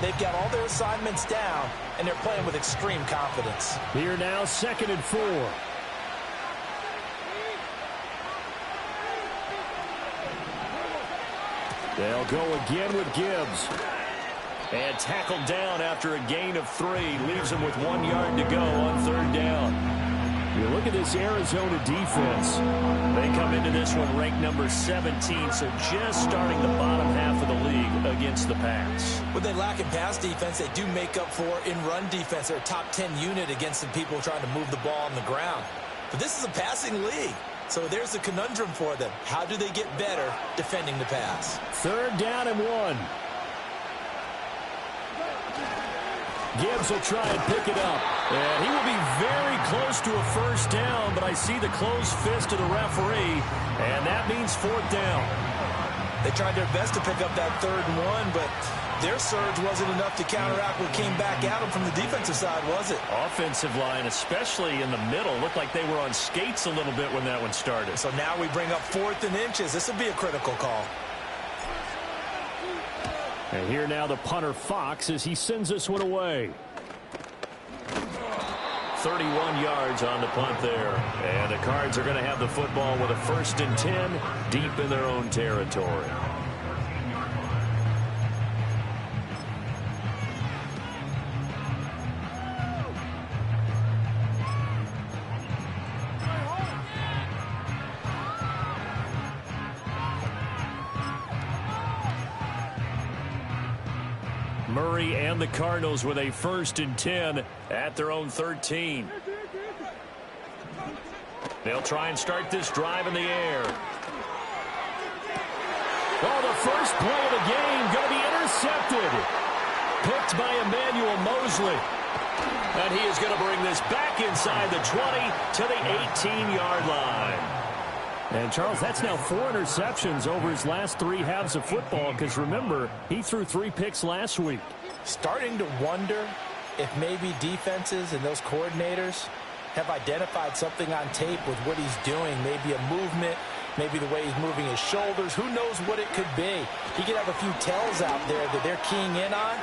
they've got all their assignments down, and they're playing with extreme confidence. Here now, 2nd and 4. They'll go again with Gibbs. And tackled down after a gain of 3. Leaves him with 1 yard to go on 3rd down. You look at this Arizona defense. They come into this one ranked number 17, so just starting the bottom half of the league against the pass. What they lack in pass defense, they do make up for in run defense. They're a top 10 unit against the people trying to move the ball on the ground. But this is a passing league, so there's a conundrum for them. How do they get better defending the pass? 3rd down and 1. Gibbs will try and pick it up. And he will be very close to a 1st down, but I see the closed fist of the referee, and that means 4th down. They tried their best to pick up that 3rd and 1, but their surge wasn't enough to counteract what came back at them from the defensive side, was it? Offensive line, especially in the middle, looked like they were on skates a little bit when that one started. So now we bring up 4th and inches. This would be a critical call. And here now the punter Fox as he sends this one away. 31 yards on the punt there. And the Cards are going to have the football with a 1st and 10 deep in their own territory. Murray and the Cardinals with a 1st and 10 at their own 13. They'll try and start this drive in the air. Oh, the first play of the game going to be intercepted. Picked by Emmanuel Mosley. And he is going to bring this back inside the 20 to the 18-yard line. And, Charles, that's now 4 interceptions over his last 3 halves of football because, remember, he threw 3 picks last week. Starting to wonder if maybe defenses and those coordinators have identified something on tape with what he's doing, maybe a movement, maybe the way he's moving his shoulders. Who knows what it could be? He could have a few tells out there that they're keying in on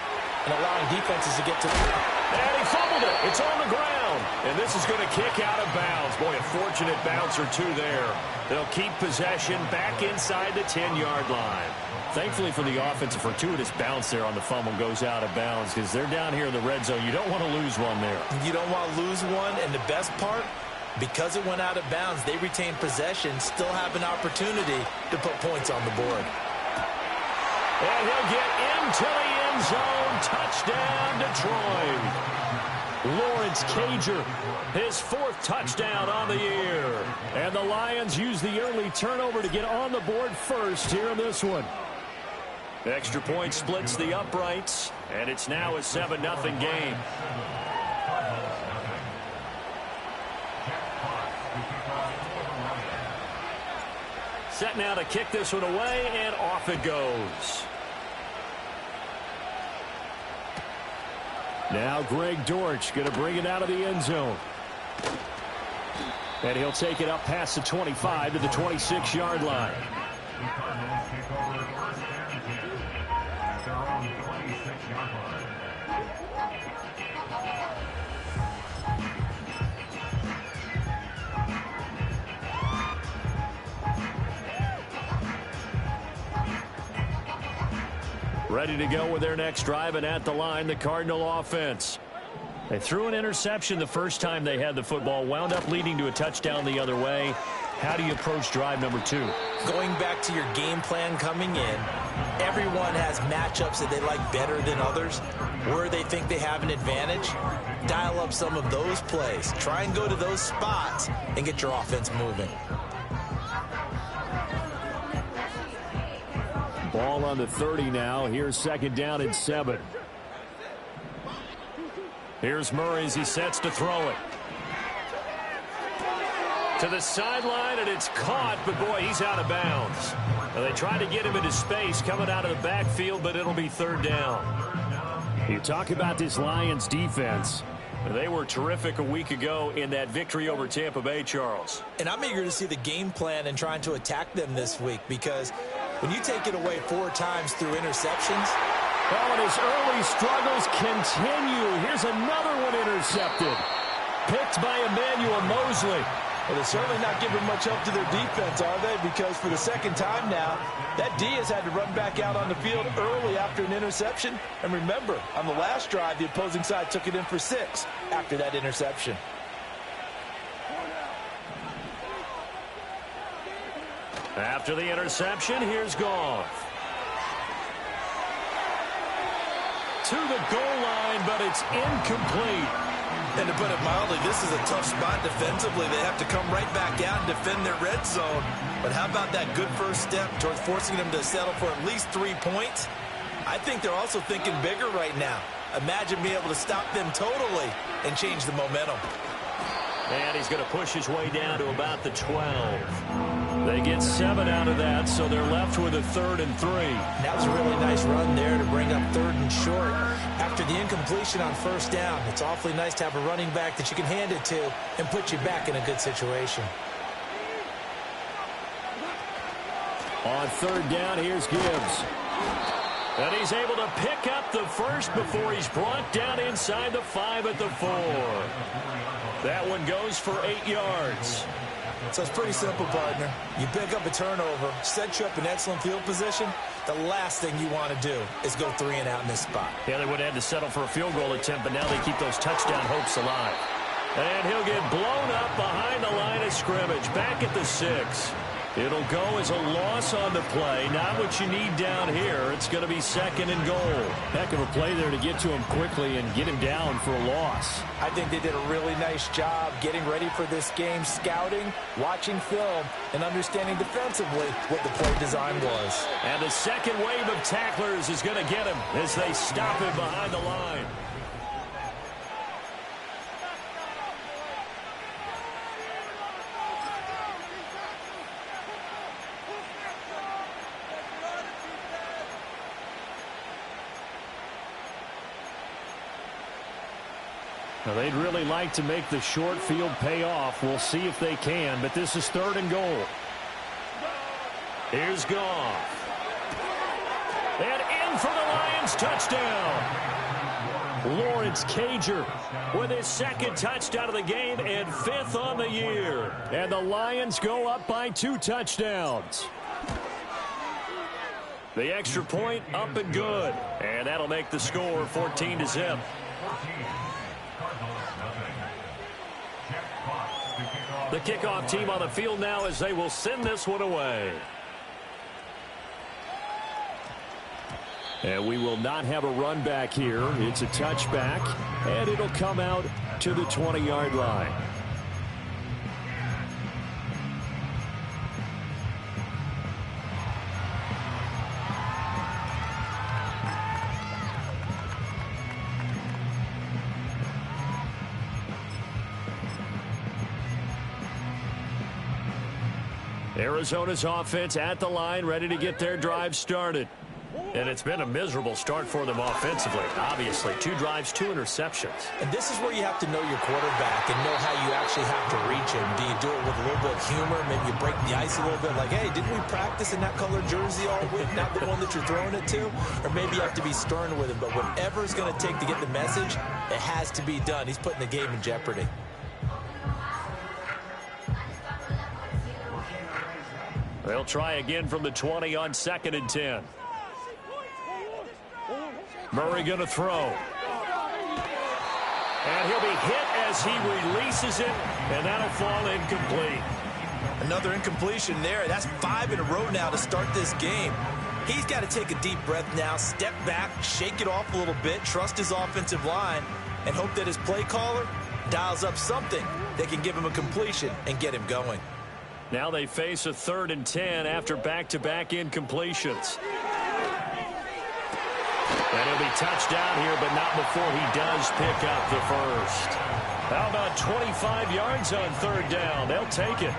and allowing defenses to get to the... And he fumbled it. It's on the ground. And this is going to kick out of bounds. Boy, a fortunate bounce or two there. They'll keep possession back inside the 10-yard line. Thankfully for the offense, a fortuitous bounce there on the fumble goes out of bounds because they're down here in the red zone. You don't want to lose one there. You don't want to lose one, and the best part, because it went out of bounds, they retain possession, still have an opportunity to put points on the board. And he'll get into the end zone. Touchdown, Detroit. Lawrence Cager, his 4th touchdown on the year. And the Lions use the early turnover to get on the board first here in this one. Extra point splits the uprights, and it's now a 7-0 game. Set now to kick this one away, and off it goes. Now Greg Dortch going to bring it out of the end zone. And he'll take it up past the 25 to the 26-yard line. Ready to go with their next drive, and at the line, the Cardinal offense. They threw an interception the first time they had the football, wound up leading to a touchdown the other way. How do you approach drive number 2? Going back to your game plan coming in, everyone has matchups that they like better than others, where they think they have an advantage. Dial up some of those plays. Try and go to those spots and get your offense moving. Ball on the 30 now. Here's 2nd down and 7. Here's Murray as he sets to throw it. To the sideline, and it's caught, but boy, he's out of bounds. Now, they tried to get him into space coming out of the backfield, but it'll be 3rd down. You talk about this Lions defense. They were terrific a week ago in that victory over Tampa Bay, Charles. And I'm eager to see the game plan and trying to attack them this week, because when you take it away 4 times through interceptions, Oh, and his early struggles continue. Here's another one intercepted. Picked by Emmanuel Mosley. Well, they're certainly not giving much help to their defense, are they? Because for the second time now, that D has had to run back out on the field early after an interception. And remember, on the last drive, the opposing side took it in for 6 after that interception. After the interception, here's Goff. To the goal line, but it's incomplete. And to put it mildly, this is a tough spot defensively. They have to come right back out and defend their red zone. But how about that good first step towards forcing them to settle for at least 3 points? I think they're also thinking bigger right now. Imagine being able to stop them totally and change the momentum. And he's going to push his way down to about the 12. They get 7 out of that, so they're left with a 3rd and 3. That was a really nice run there to bring up 3rd and short. After the incompletion on first down, it's awfully nice to have a running back that you can hand it to and put you back in a good situation. On 3rd down, here's Gibbs. And he's able to pick up the first before he's brought down inside the 5 at the 4. That one goes for 8 yards. So it's pretty simple, partner. You pick up a turnover, set you up in excellent field position. The last thing you want to do is go 3 and out in this spot. Yeah, they would have had to settle for a field goal attempt, but now they keep those touchdown hopes alive. And he'll get blown up behind the line of scrimmage, back at the 6. It'll go as a loss on the play. Not what you need down here. It's going to be 2nd and goal. Heck of a play there to get to him quickly and get him down for a loss. I think they did a really nice job getting ready for this game, scouting, watching film, and understanding defensively what the play design was. And the second wave of tacklers is going to get him as they stop him behind the line. Now, they'd really like to make the short field pay off. We'll see if they can, but this is 3rd and goal. Here's Goff. And in for the Lions, touchdown. Lawrence Cager with his 2nd touchdown of the game and 5th on the year. And the Lions go up by 2 touchdowns. The extra point up and good. And that'll make the score 14-0. The kickoff team on the field now as they will send this one away. And we will not have a run back here. It's a touchback, and it'll come out to the 20-yard line. Arizona's offense at the line, ready to get their drive started. And it's been a miserable start for them offensively, obviously. 2 drives, 2 interceptions. And this is where you have to know your quarterback and know how you actually have to reach him. Do you do it with a little bit of humor? Maybe you break the ice a little bit, like, hey, didn't we practice in that color jersey all week, not the one that you're throwing it to? Or maybe you have to be stern with him. But whatever it's going to take to get the message, it has to be done. He's putting the game in jeopardy. They'll try again from the 20 on 2nd and 10. Murray going to throw. And he'll be hit as he releases it, and that'll fall incomplete. Another incompletion there. That's 5 in a row now to start this game. He's got to take a deep breath now, step back, shake it off a little bit, trust his offensive line, and hope that his play caller dials up something that can give him a completion and get him going. Now they face a 3rd and 10 after back-to-back incompletions. And he'll be touched down here, but not before he does pick up the first. How about 25 yards on 3rd down? They'll take it.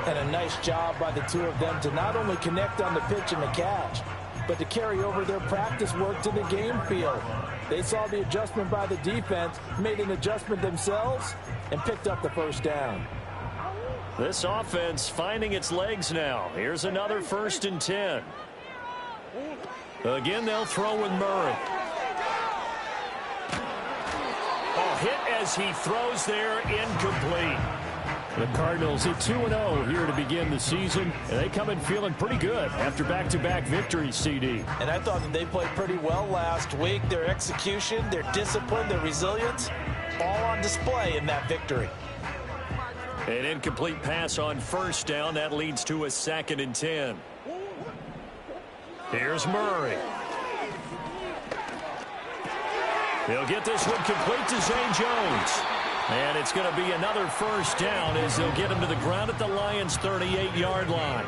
And a nice job by the 2 of them to not only connect on the pitch and the catch, but to carry over their practice work to the game field. They saw the adjustment by the defense, made an adjustment themselves, and picked up the first down. This offense finding its legs now. Here's another 1st and 10. Again, they'll throw with Murray. Oh, hit as he throws there, incomplete. The Cardinals hit 2-0 here to begin the season, and they come in feeling pretty good after back-to-back victories, CD. And I thought that they played pretty well last week. Their execution, their discipline, their resilience, all on display in that victory. An incomplete pass on first down. That leads to a 2nd and 10. Here's Murray. They'll get this one complete to Zay Jones. And it's going to be another first down as they'll get him to the ground at the Lions' 38-yard line.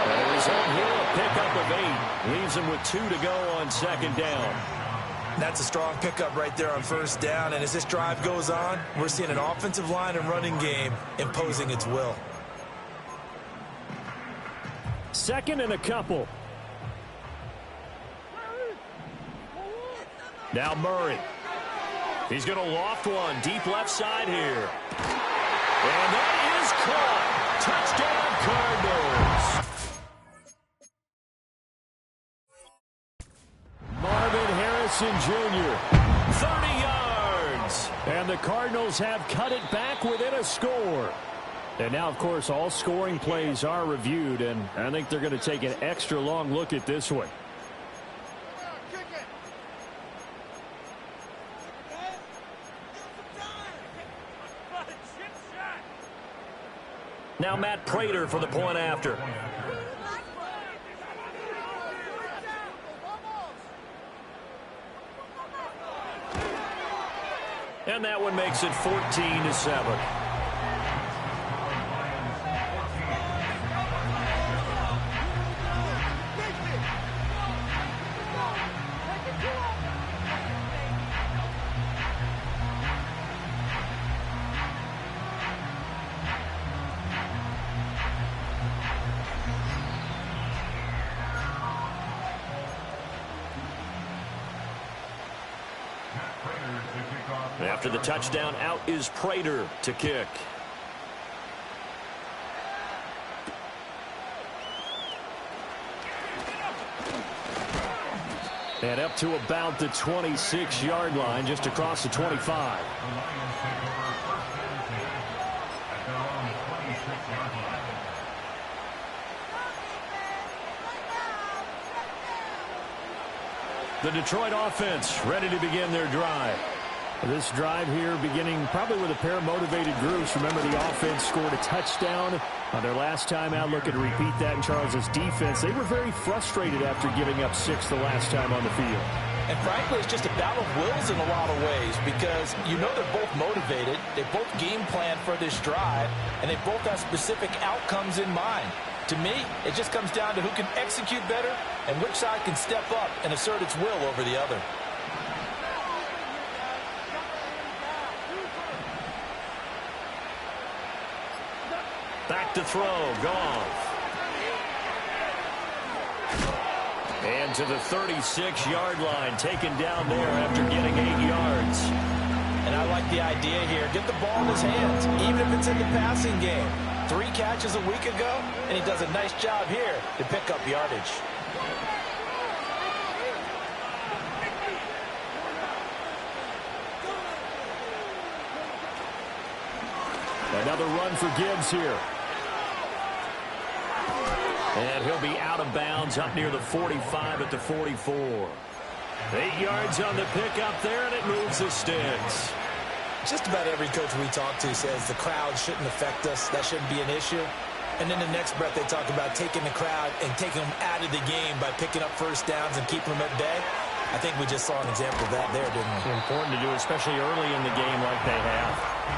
And the result here, a pickup of 8. Leaves him with 2 to go on 2nd down. That's a strong pickup right there on first down. And as this drive goes on, we're seeing an offensive line and running game imposing its will. 2nd and a couple. Now Murray. He's going to loft one deep left side here. And that is caught. Touchdown, Cardinals. Marvin Harrison Jr. 30 yards. And the Cardinals have cut it back within a score. And now, of course, all scoring plays are reviewed, and I think they're going to take an extra long look at this one. Now Matt Prater for the point after. And that one makes it 14-7. After the touchdown, out is Prater to kick. And up to about the 26-yard line, just across the 25. The Detroit offense ready to begin their drive. This drive here beginning probably with a pair of motivated groups. Remember, the offense scored a touchdown on their last time out. Looking to repeat that in Charles's defense. They were very frustrated after giving up 6 the last time on the field. And frankly, it's just a battle of wills in a lot of ways because you know they're both motivated. They both game plan for this drive, and they both have specific outcomes in mind. To me, it just comes down to who can execute better and which side can step up and assert its will over the other. Back to throw, Goff. And to the 36-yard line, taken down there after getting 8 yards. And I like the idea here. Get the ball in his hands, even if it's in the passing game. 3 catches a week ago, and he does a nice job here to pick up yardage. Another run for Gibbs here. And he'll be out of bounds up near the 45 at the 44. 8 yards on the pickup there, and it moves the sticks. Just about every coach we talk to says the crowd shouldn't affect us. That shouldn't be an issue. And then the next breath they talk about taking the crowd and taking them out of the game by picking up first downs and keeping them at bay. I think we just saw an example of that there, didn't we? It's important to do, especially early in the game like they have.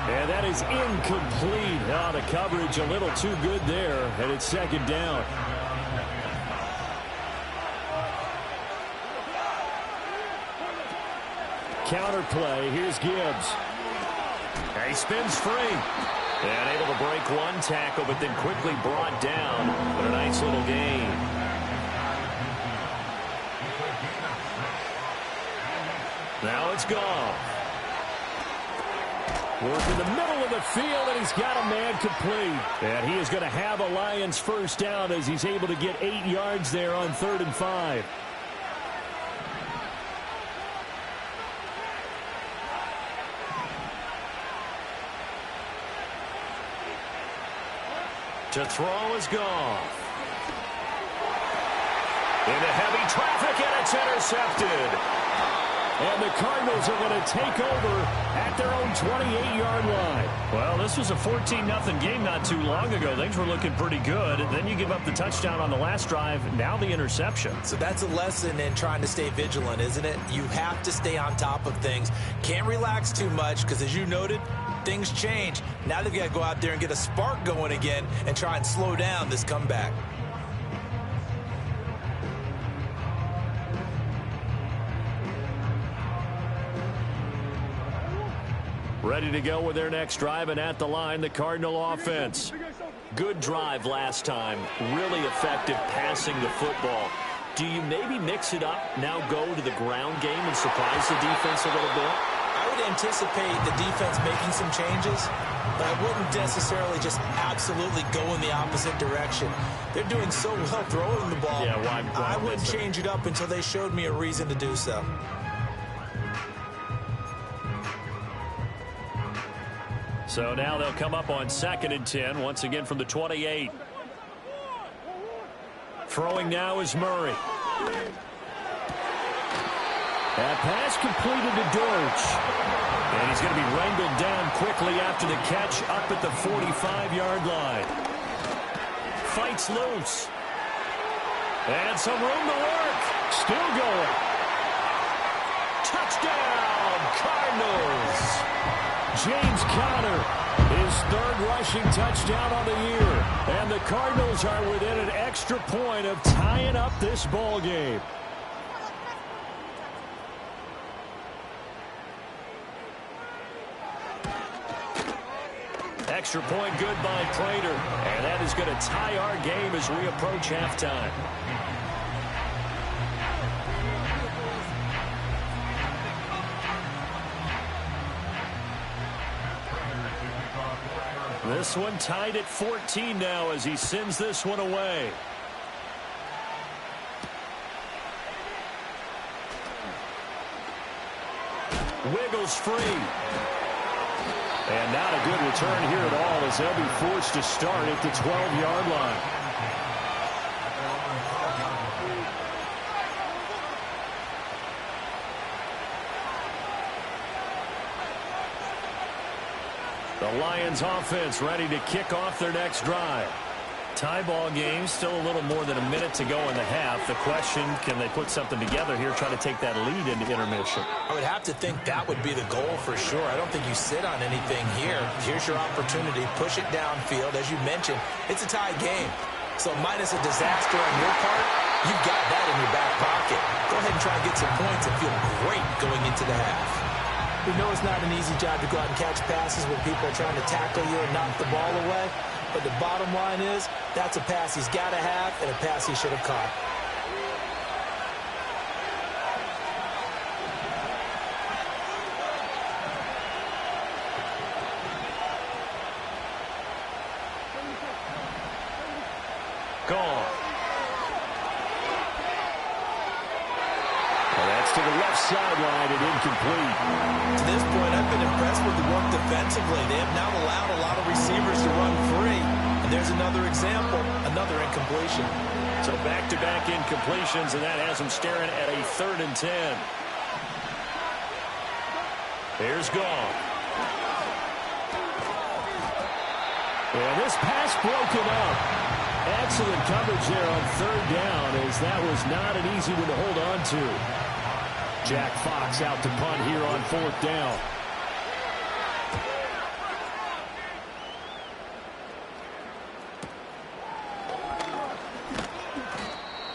And that is incomplete. Oh, the coverage a little too good there, and it's 2nd down. Counter play. Here's Gibbs. He spins free. And able to break one tackle, but then quickly brought down. But a nice little gain. Now it's Goff. Work in the middle of the field, and he's got a man complete. And he is going to have a Lions first down as he's able to get 8 yards there on 3rd and 5. To throw is Goff. Into heavy traffic, and it's intercepted. And the Cardinals are going to take over at their own 28-yard line. Well, this was a 14-0 game not too long ago. Things were looking pretty good. And then you give up the touchdown on the last drive. Now the interception. So that's a lesson in trying to stay vigilant, isn't it? You have to stay on top of things. Can't relax too much because, as you noted, things change. Now they've got to go out there and get a spark going again and try and slow down this comeback. Ready to go with their next drive, and at the line, the Cardinal offense. Good drive last time. Really effective passing the football. Do you maybe mix it up, now go to the ground game and surprise the defense a little bit? I would anticipate the defense making some changes, but I wouldn't necessarily just absolutely go in the opposite direction. They're doing so well throwing the ball. Yeah, why I wouldn't change it up until they showed me a reason to do so. So now they'll come up on 2nd and 10, once again from the 28. Throwing now is Murray. That pass completed to Dortch. And he's going to be wrangled down quickly after the catch up at the 45-yard line. Fights loose. And some room to work. Still going. Touchdown, Cardinals. James Conner, his 3rd rushing touchdown on the year. And the Cardinals are within an extra point of tying up this ball game. Extra point good by Prater. And that is going to tie our game as we approach halftime. This one tied at 14 now as he sends this one away. Wiggles free. And not a good return here at all as they'll be forced to start at the 12-yard line. The Lions offense ready to kick off their next drive. Tie ball game, still a little more than a minute to go in the half. The question, can they put something together here, try to take that lead into intermission? I would have to think that would be the goal for sure. I don't think you sit on anything here. Here's your opportunity. Push it downfield. As you mentioned, it's a tie game. So minus a disaster on your part, you've got that in your back pocket. Go ahead and try and get some points and feel great going into the half. We know it's not an easy job to go out and catch passes when people are trying to tackle you and knock the ball away. But the bottom line is, that's a pass he's got to have and a pass he should have caught. Gone. That's to the left sideline and incomplete. To this point, I've been impressed with the work defensively. They have now allowed a lot of receivers to run free. And there's another example, another incompletion. So back-to-back incompletions, and that has them staring at a 3rd and 10. Here's Goff. And this pass broken up. Excellent coverage there on 3rd down, as that was not an easy one to hold on to. Jack Fox out to punt here on 4th down.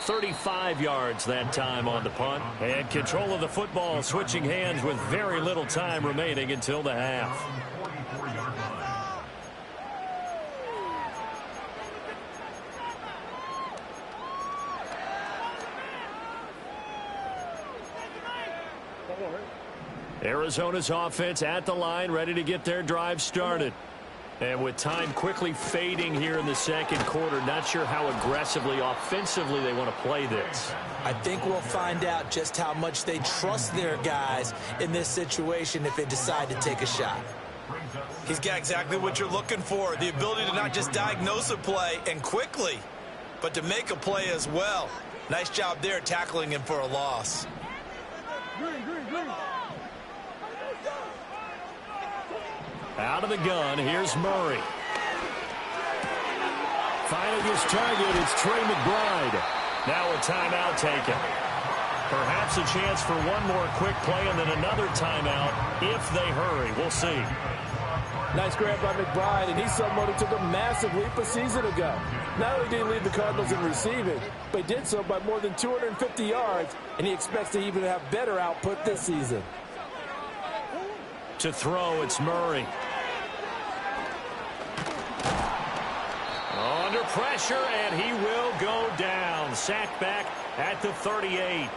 35 yards that time on the punt. And control of the football switching hands with very little time remaining until the half. Arizona's offense at the line, ready to get their drive started. And with time quickly fading here in the second quarter, not sure how aggressively, offensively they want to play this. I think we'll find out just how much they trust their guys in this situation if they decide to take a shot. He's got exactly what you're looking for, the ability to not just diagnose a play and quickly, but to make a play as well. Nice job there tackling him for a loss. Out of the gun, here's Murray. Finding his target, it's Trey McBride. Now a timeout taken. Perhaps a chance for one more quick play and then another timeout if they hurry. We'll see. Nice grab by McBride, and he's someone who took a massive leap a season ago. Not only did he lead the Cardinals in receiving, but he did so by more than 250 yards, and he expects to even have better output this season. To throw, it's Murray. Under pressure, and he will go down. Sacked back at the 38.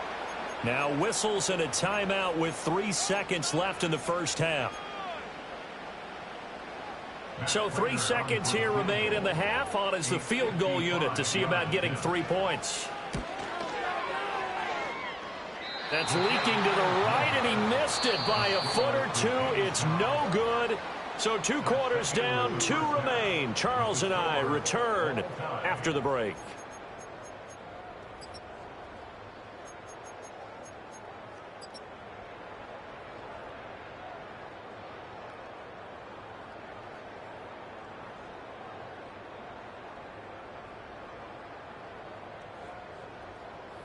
Now whistles and a timeout with 3 seconds left in the first half. So 3 seconds here remain in the half. On is the field goal unit to see about getting 3 points. That's leaking to the right, and he missed it by a foot or two. It's no good. So 2 quarters down, 2 remain. Charles and I return after the break.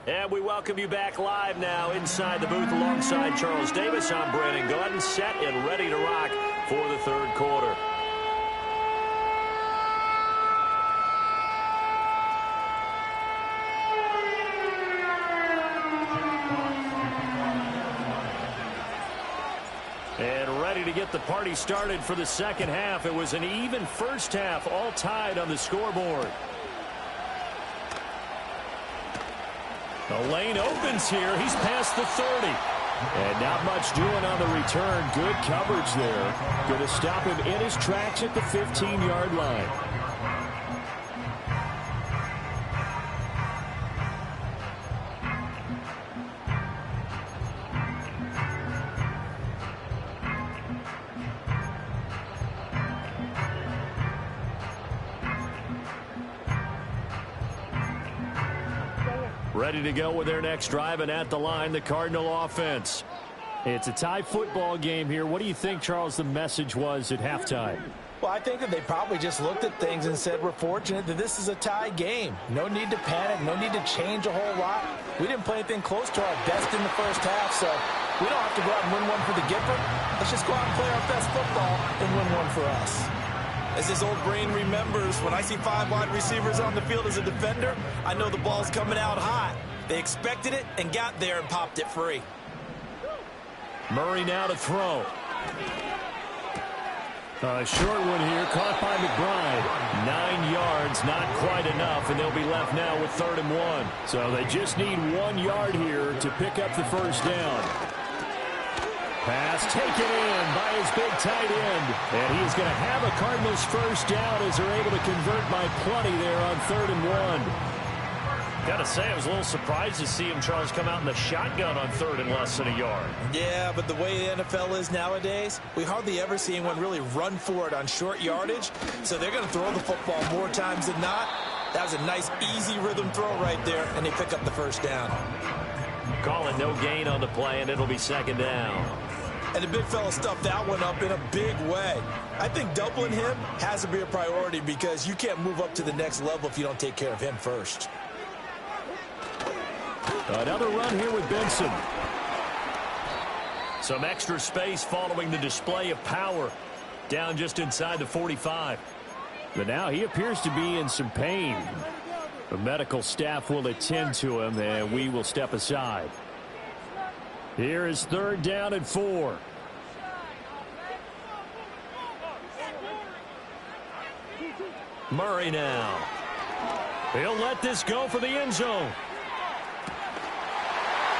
And we welcome you back live now inside the booth alongside Charles Davis. I'm Brandon Gordon, set and ready to rock for the third quarter. And ready to get the party started for the second half. It was an even first half, all tied on the scoreboard. The lane opens here. He's past the 30. And not much doing on the return. Good coverage there. Going to stop him in his tracks at the 15-yard line. Ready to go with their next drive, and at the line, the Cardinal offense. It's a tie football game here. What do you think, Charles, the message was at halftime? Well, I think that they probably just looked at things and said, we're fortunate that this is a tie game. No need to panic. No need to change a whole lot. We didn't play anything close to our best in the first half, so we don't have to go out and win one for the Gipper. Let's just go out and play our best football and win one for us. As his old brain remembers, when I see 5 wide receivers on the field as a defender, I know the ball's coming out hot. They expected it and got there and popped it free. Murray now to throw. A short one here, caught by McBride. 9 yards, not quite enough, and they'll be left now with 3rd and 1. So they just need 1 yard here to pick up the first down. Pass taken in by his big tight end. And he's going to have a Cardinals first down as they're able to convert by plenty there on 3rd and 1. Got to say, I was a little surprised to see him, Charles, come out in the shotgun on 3rd and less than a yard. Yeah, but the way the NFL is nowadays, we hardly ever see anyone really run for it on short yardage. So they're going to throw the football more times than not. That was a nice, easy rhythm throw right there, and they pick up the first down. Calling no gain on the play, and it'll be 2nd down. And the big fella stuffed that one up in a big way. I think doubling him has to be a priority because you can't move up to the next level if you don't take care of him first. Another run here with Benson. Some extra space following the display of power. Down just inside the 45. But now he appears to be in some pain. The medical staff will attend to him, and we will step aside. Here is 3rd down and 4. Murray now. He'll let this go for the end zone.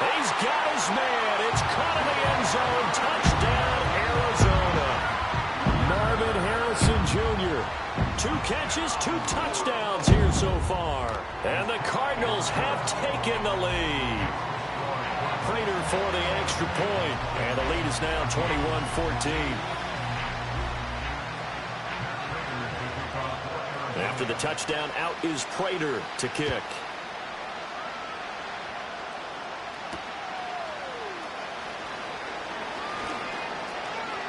He's got his man. It's caught in the end zone. Touchdown, Arizona. Marvin Harrison Jr. 2 catches, 2 touchdowns here so far. And the Cardinals have taken the lead. Prater for the extra point. And the lead is now 21-14. After the touchdown, out is Prater to kick.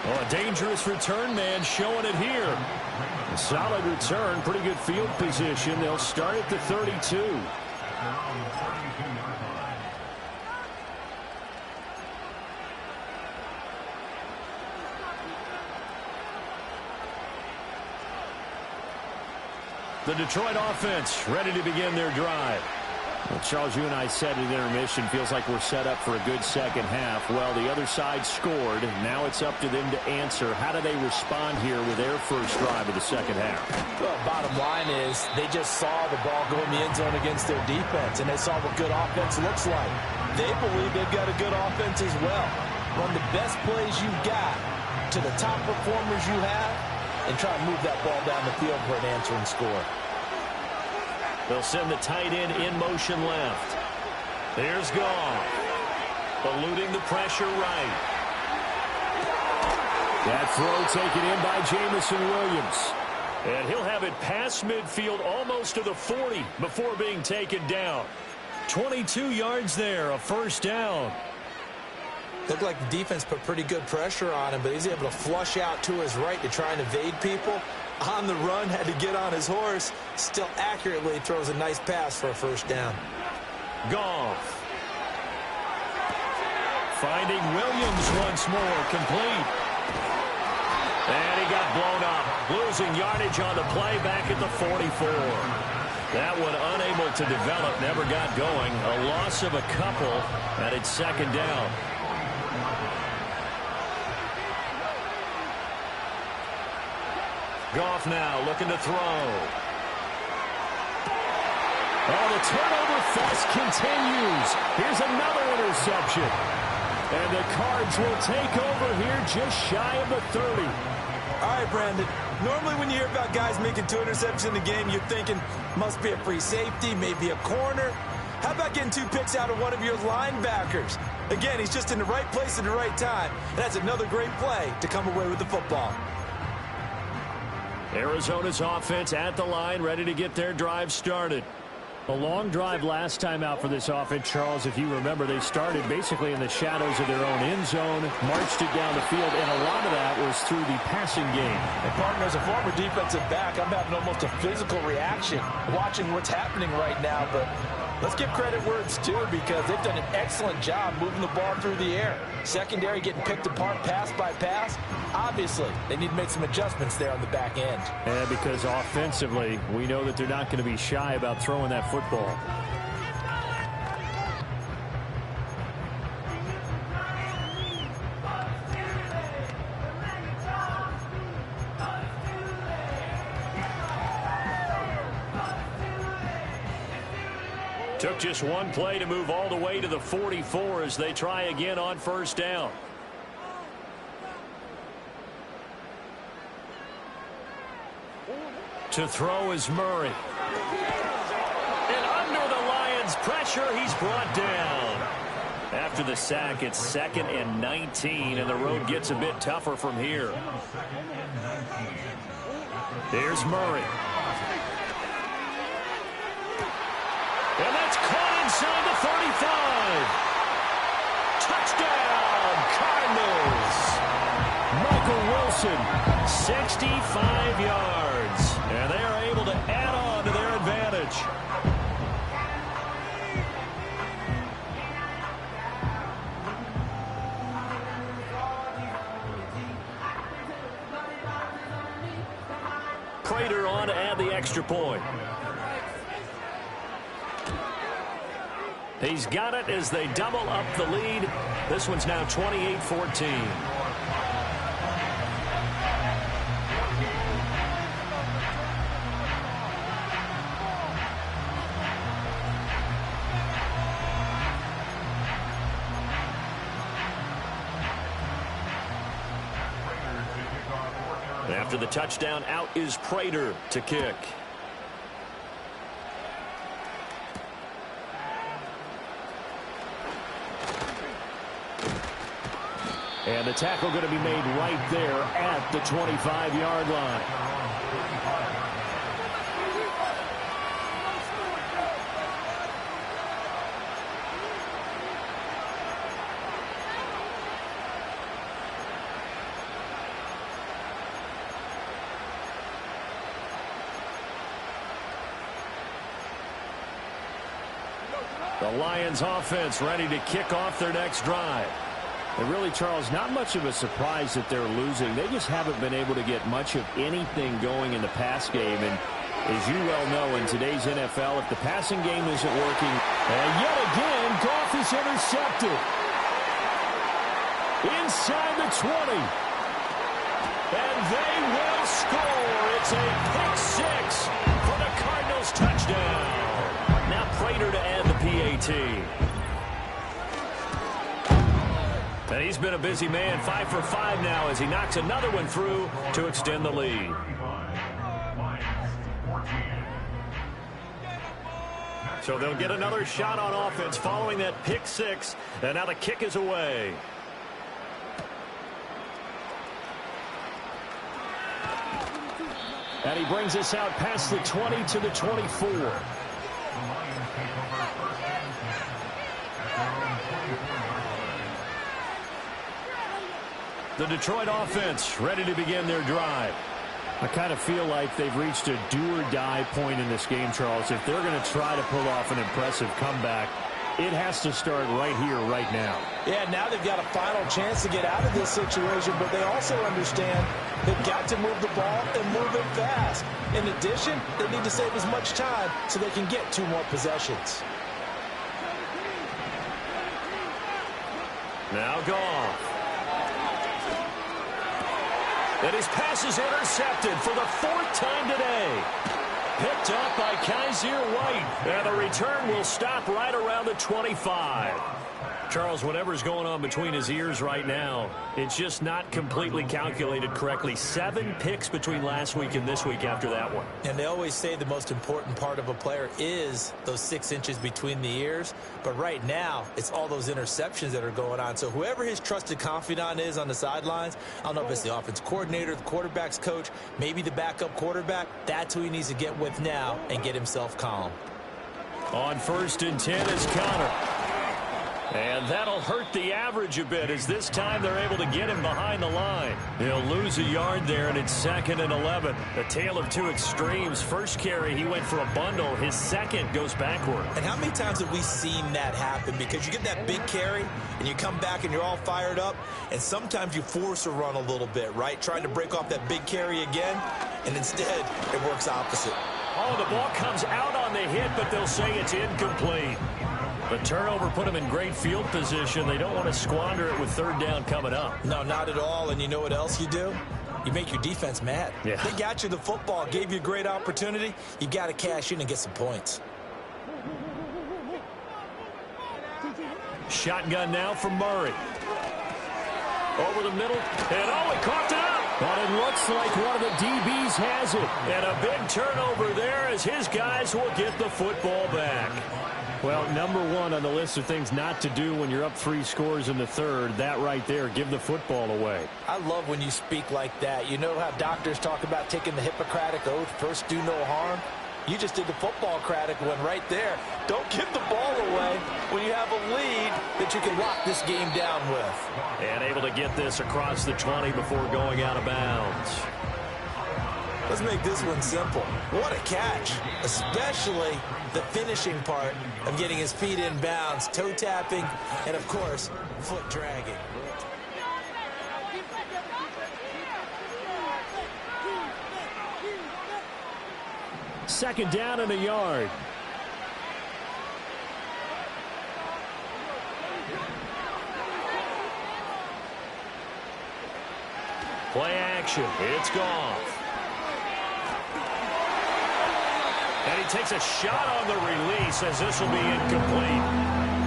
Oh, a dangerous return man showing it here. A solid return, pretty good field position. They'll start at the 32. The Detroit offense ready to begin their drive. Well, Charles, you and I said at intermission, feels like we're set up for a good second half. Well, the other side scored. Now it's up to them to answer. How do they respond here with their first drive of the second half? Well, bottom line is they just saw the ball go in the end zone against their defense, and they saw what good offense looks like. They believe they've got a good offense as well. Run the best plays you've got to the top performers you have, and try to move that ball down the field for an answering score. They'll send the tight end in motion left. There's Goff. Eluding the pressure right. That throw taken in by Jamison Williams. And he'll have it past midfield almost to the 40 before being taken down. 22 yards there, a first down. Looked like the defense put pretty good pressure on him, but he's able to flush out to his right to try and evade people. On the run, had to get on his horse. Still accurately throws a nice pass for a first down. Goff. Finding Williams once more, complete. And he got blown up. Losing yardage on the play back at the 44. That one unable to develop, never got going. A loss of a couple, and it's second down. Goff now looking to throw. Oh, the turnover fest continues. Here's another interception. And the Cards will take over here just shy of the 30. All right, Brandon. Normally when you hear about guys making 2 interceptions in the game, you're thinking must be a free safety, maybe a corner. How about getting 2 picks out of one of your linebackers? Again, he's just in the right place at the right time. And that's another great play to come away with the football. Arizona's offense at the line, ready to get their drive started. A long drive last time out for this offense, Charles. If you remember, they started basically in the shadows of their own end zone, marched it down the field, and a lot of that was through the passing game. And partner, as a former defensive back, I'm having almost a physical reaction watching what's happening right now, but let's give credit where it's due because they've done an excellent job moving the ball through the air. Secondary getting picked apart pass by pass. Obviously, they need to make some adjustments there on the back end. Yeah, because offensively, we know that they're not going to be shy about throwing that football. Took just one play to move all the way to the 44 as they try again on first down. To throw is Murray. And under the Lions' pressure, he's brought down. After the sack, it's 2nd and 19, and the road gets a bit tougher from here. There's Murray. And that's caught inside the 35. Touchdown, Cardinals. Michael Wilson, 65 yards. And they are able to add on to their advantage. Prater on to add the extra point. He's got it as they double up the lead. This one's now 28-14. After the touchdown, out is Prater to kick. And the tackle going to be made right there at the 25-yard line. The Lions offense ready to kick off their next drive. And really, Charles, not much of a surprise that they're losing. They just haven't been able to get much of anything going in the pass game. And as you well know, in today's NFL, if the passing game isn't working, and yet again, Goff is intercepted. Inside the 20. And they will score. It's a pick six for the Cardinals touchdown. Now Prater to add the PAT. And he's been a busy man, 5 for 5 now as he knocks another one through to extend the lead. So they'll get another shot on offense following that pick six. And now the kick is away. And he brings us out past the 20 to the 24. The Detroit offense ready to begin their drive. I kind of feel like they've reached a do-or-die point in this game, Charles. If they're going to try to pull off an impressive comeback, it has to start right here, right now. Yeah, now they've got a final chance to get out of this situation, but they also understand they've got to move the ball and move it fast. In addition, they need to save as much time so they can get 2 more possessions. Now Goff. And his pass is intercepted for the 4th time today. Picked up by Kaiser White. And the return will stop right around the 25. Charles, whatever's going on between his ears right now, it's just not completely calculated correctly. 7 picks between last week and this week after that one. And they always say the most important part of a player is those 6 inches between the ears. But right now, it's all those interceptions that are going on. So whoever his trusted confidant is on the sidelines, I don't know if it's the offense coordinator, the quarterback's coach, maybe the backup quarterback, that's who he needs to get with now and get himself calm. On 1st and 10 is Connor. And that'll hurt the average a bit as this time they're able to get him behind the line. He'll lose a yard there, and it's 2nd and 11. A tale of 2 extremes. First carry, he went for a bundle. His second goes backward. And how many times have we seen that happen? Because you get that big carry, and you come back and you're all fired up, and sometimes you force a run a little bit, right? Trying to break off that big carry again, and instead it works opposite. Oh, the ball comes out on the hit, but they'll say it's incomplete. The turnover put them in great field position. They don't want to squander it with 3rd down coming up. No, not at all. And you know what else you do? You make your defense mad. Yeah. They got you the football, gave you a great opportunity. You got to cash in and get some points. Shotgun now from Murray. Over the middle. And he coughed it up. But it looks like one of the DBs has it. And a big turnover there as his guys will get the football back. Well, number 1 on the list of things not to do when you're up 3 scores in the 3rd, that right there, give the football away. I love when you speak like that. You know how doctors talk about taking the Hippocratic Oath, first do no harm? You just did the football-cratic one right there. Don't give the ball away when you have a lead that you can lock this game down with. And able to get this across the 20 before going out of bounds. Let's make this one simple. What a catch, especially the finishing part of getting his feet in bounds, toe tapping, and of course, foot dragging. Second down and a yard. Play action. It's Goff. And he takes a shot on the release as this will be incomplete.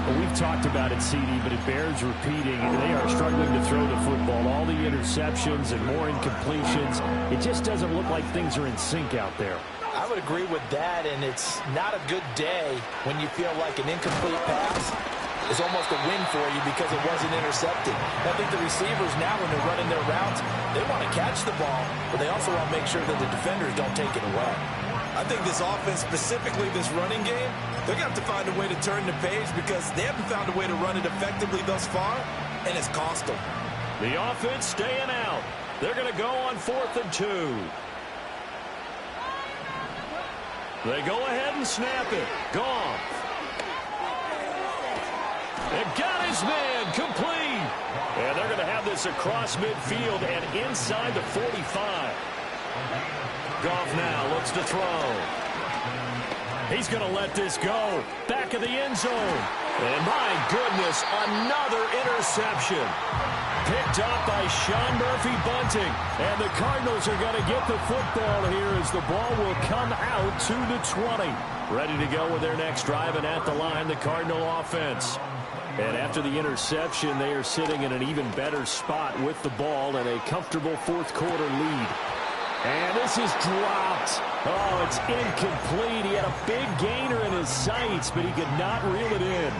Well, we've talked about it, CD, but it bears repeating. They are struggling to throw the football. All the interceptions and more incompletions. It just doesn't look like things are in sync out there. I would agree with that, and it's not a good day when you feel like an incomplete pass is almost a win for you because it wasn't intercepted. I think the receivers now, when they're running their routes, they want to catch the ball, but they also want to make sure that the defenders don't take it away. I think this offense, specifically this running game, they're going to have to find a way to turn the page because they haven't found a way to run it effectively thus far, and it's cost them. The offense staying out. They're going to go on 4th and 2. They go ahead and snap it. Goff. It got his man complete. And they're going to have this across midfield and inside the 45. Goff now looks to throw. He's going to let this go. Back of the end zone. And my goodness, another interception. Picked up by Sean Murphy-Bunting. And the Cardinals are going to get the football here as the ball will come out to the 20. Ready to go with their next drive, and at the line, the Cardinal offense. And after the interception, they are sitting in an even better spot with the ball and a comfortable fourth-quarter lead. And this is dropped. Oh, it's incomplete. He had a big gainer in his sights, but he could not reel it in.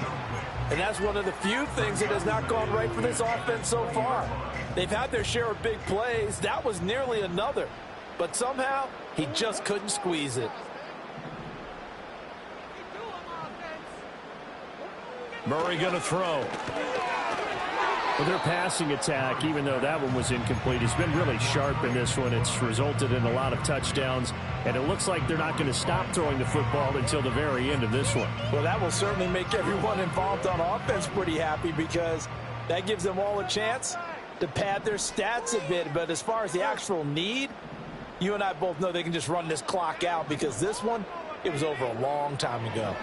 And that's one of the few things that has not gone right for this offense so far. They've had their share of big plays. That was nearly another. But somehow, he just couldn't squeeze it. Murray going to throw. Well, their passing attack, even though that one was incomplete, has been really sharp in this one. It's resulted in a lot of touchdowns, and it looks like they're not going to stop throwing the football until the very end of this one. Well, that will certainly make everyone involved on offense pretty happy because that gives them all a chance to pad their stats a bit. But as far as the actual need, you and I both know they can just run this clock out because this one, it was over a long time ago.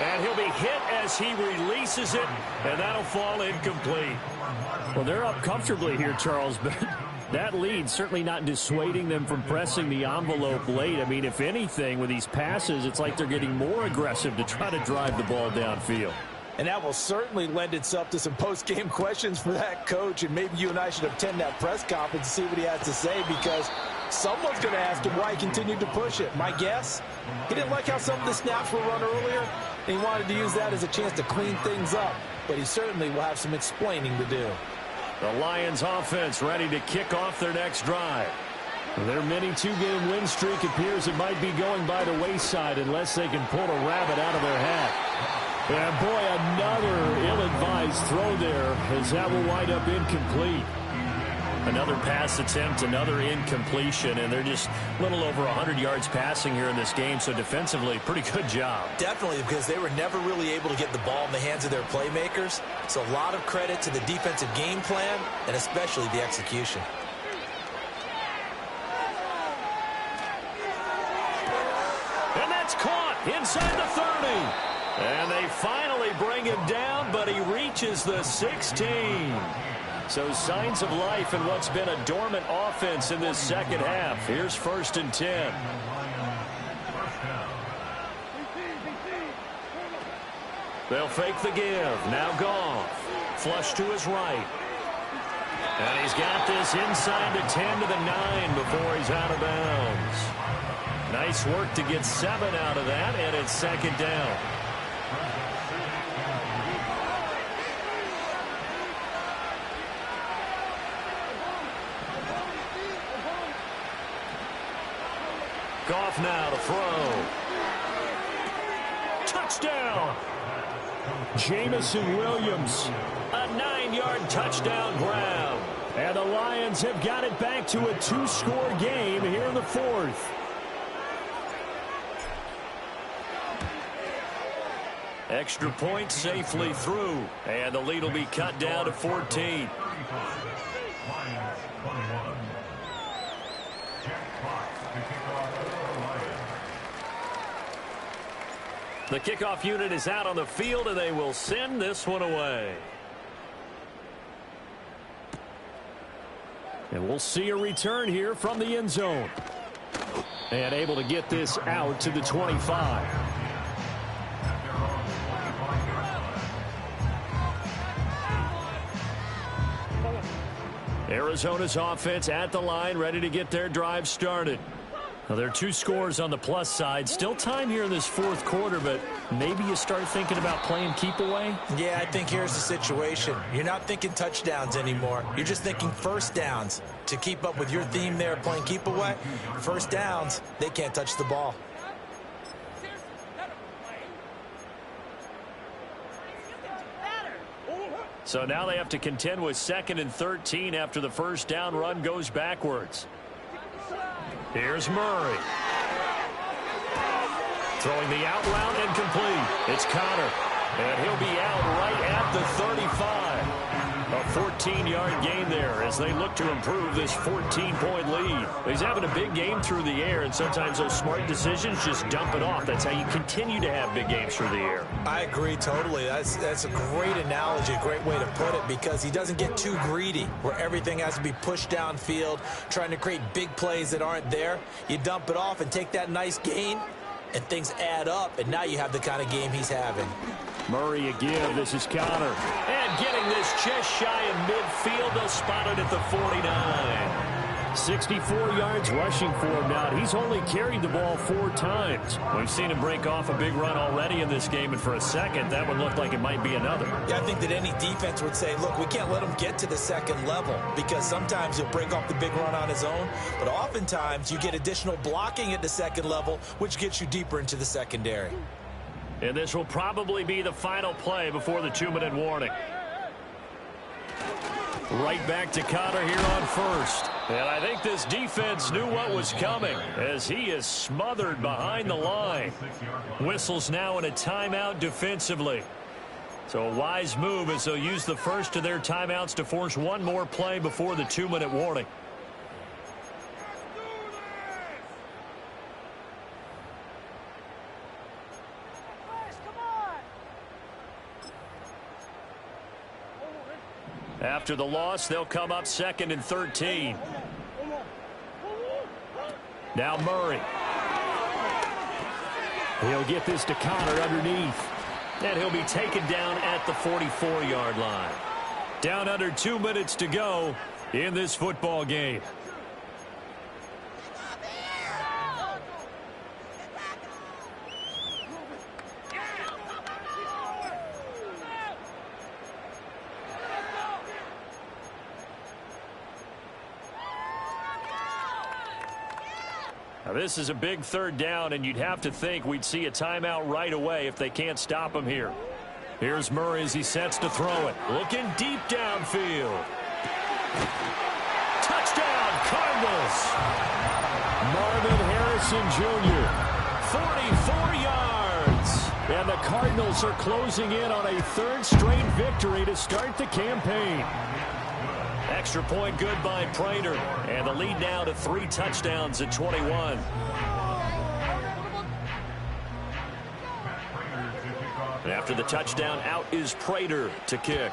And he'll be hit as he releases it, and that'll fall incomplete. Well, they're up comfortably here, Charles, but that lead certainly not dissuading them from pressing the envelope late. I mean, if anything, with these passes, it's like they're getting more aggressive to try to drive the ball downfield. And that will certainly lend itself to some post-game questions for that coach, and maybe you and I should attend that press conference and see what he has to say because someone's going to ask him why he continued to push it. My guess, he didn't like how some of the snaps were run earlier, and he wanted to use that as a chance to clean things up. But he certainly will have some explaining to do. The Lions offense ready to kick off their next drive. Their mini two-game win streak appears it might be going by the wayside unless they can pull a rabbit out of their hat. And boy, another ill-advised throw there as that will wind up incomplete. Another pass attempt, another incompletion, and they're just a little over 100 yards passing here in this game, so defensively, pretty good job. Definitely, because they were never really able to get the ball in the hands of their playmakers, so a lot of credit to the defensive game plan, and especially the execution. And that's caught inside the 30. And they finally bring him down, but he reaches the 16. So signs of life in what's been a dormant offense in this second half. Here's 1st and 10. They'll fake the give. Now Goff. Flush to his right. And he's got this inside the 10 to the 9 before he's out of bounds. Nice work to get 7 out of that, and it's 2nd down. Goff now to throw. Touchdown! Jamison Williams. A 9-yard touchdown grab. And the Lions have got it back to a 2-score game here in the 4th. Extra point safely through. And the lead will be cut down to 14. The kickoff unit is out on the field, and they will send this one away. And we'll see a return here from the end zone. And able to get this out to the 25. Arizona's offense at the line, ready to get their drive started. Now, there are 2 scores on the plus side. Still time here in this fourth quarter, but maybe you start thinking about playing keep away? Yeah, I think here's the situation. You're not thinking touchdowns anymore. You're just thinking first downs. To keep up with your theme there, playing keep away, first downs, they can't touch the ball. So now they have to contend with 2nd and 13 after the first down run goes backwards. Here's Murray. Throwing the out route and complete. It's Connor. And he'll be out right at the 35. A 14-yard gain there as they look to improve this 14-point lead. He's having a big game through the air, and sometimes those smart decisions just dump it off. That's how you continue to have big games through the air. I agree totally. That's a great analogy, a great way to put it, because he doesn't get too greedy where everything has to be pushed downfield, trying to create big plays that aren't there. You dump it off and take that nice gain, and things add up, and now you have the kind of game he's having. Murray again. This is Connor. And getting this just shy of midfield. They'll spot it at the 49. 64 yards rushing for him now. He's only carried the ball 4 times. We've seen him break off a big run already in this game, and for a second, that one looked like it might be another. Yeah, I think that any defense would say, look, we can't let him get to the second level, because sometimes he'll break off the big run on his own, but oftentimes you get additional blocking at the second level, which gets you deeper into the secondary. And this will probably be the final play before the 2-minute warning. Right back to Connor here on first. And I think this defense knew what was coming as he is smothered behind the line. Whistles now in a timeout defensively. So a wise move as they'll use the first of their timeouts to force one more play before the 2-minute warning. After the loss, they'll come up 2nd and 13. Now Murray. He'll get this to Connor underneath. And he'll be taken down at the 44-yard line. Down under 2 minutes to go in this football game. Now, this is a big 3rd down, and you'd have to think we'd see a timeout right away if they can't stop him here. Here's Murray as he sets to throw it. Looking deep downfield. Touchdown, Cardinals. Marvin Harrison Jr., 44 yards. And the Cardinals are closing in on a 3rd straight victory to start the campaign. Extra point good by Prater. And the lead now to 3 touchdowns at 21. And after the touchdown, out is Prater to kick.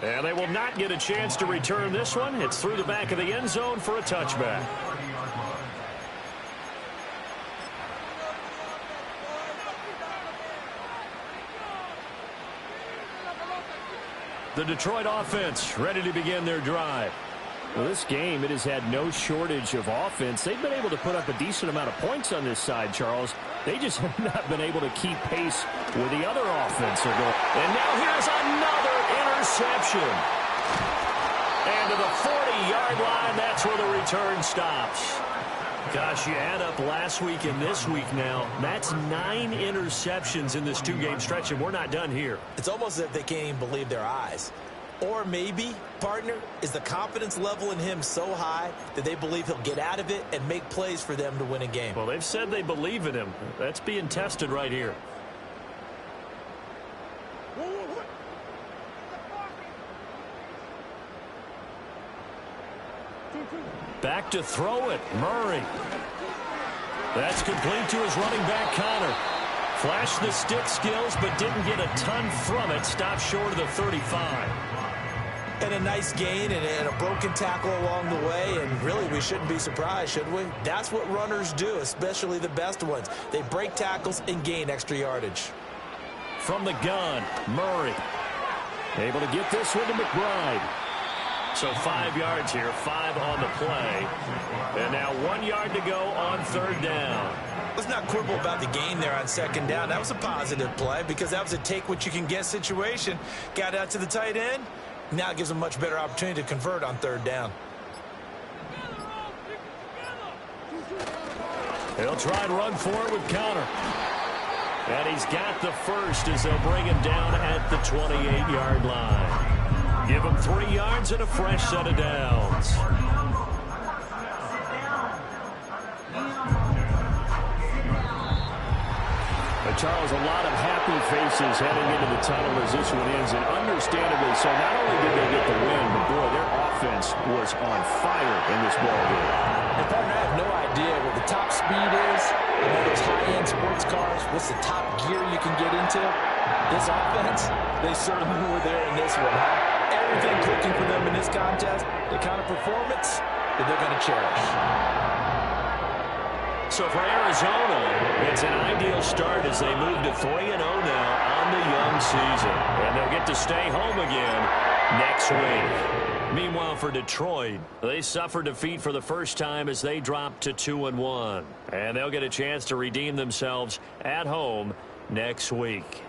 And they will not get a chance to return this one. It's through the back of the end zone for a touchback. The Detroit offense ready to begin their drive. Well, this game, it has had no shortage of offense. They've been able to put up a decent amount of points on this side, Charles. They just have not been able to keep pace with the other offense. And now here's another interception. And to the 40-yard line, that's where the return stops. Gosh, you add up last week and this week now. That's 9 interceptions in this 2-game stretch, and we're not done here. It's almost as if they can't even believe their eyes. Or maybe, partner, is the confidence level in him so high that they believe he'll get out of it and make plays for them to win a game. Well, they've said they believe in him. That's being tested right here. Back to throw it, Murray. That's complete to his running back, Connor. Flashed the stick skills, but didn't get a ton from it. Stopped short of the 35. And a nice gain and a broken tackle along the way, and really we shouldn't be surprised, should we? That's what runners do, especially the best ones. They break tackles and gain extra yardage. From the gun, Murray. Able to get this one to McBride. So 5 yards here, 5 on the play. And now 1 yard to go on third down. Let's not quibble about the gain there on second down. That was a positive play because that was a take-what-you-can-get situation. Got out to the tight end. Now it gives them a much better opportunity to convert on third down. He'll try and run for it with counter. And he's got the first as they'll bring him down at the 28-yard line. Give him 3 yards and a fresh set of downs. Charles, a lot of happy faces heading into the tunnel as this one ends, and understandably so. Not only did they get the win, but boy, their offense was on fire in this ball game. And partner, I have no idea what the top speed is. You know, those high-end sports cars, what's the top gear you can get into? This offense, they certainly were there in this one, huh? Everything clicking for them in this contest, the kind of performance that they're going to cherish. So for Arizona, it's an ideal start as they move to 3-0 now on the young season. And they'll get to stay home again next week. Meanwhile, for Detroit, they suffered defeat for the first time as they dropped to 2-1. And they'll get a chance to redeem themselves at home next week.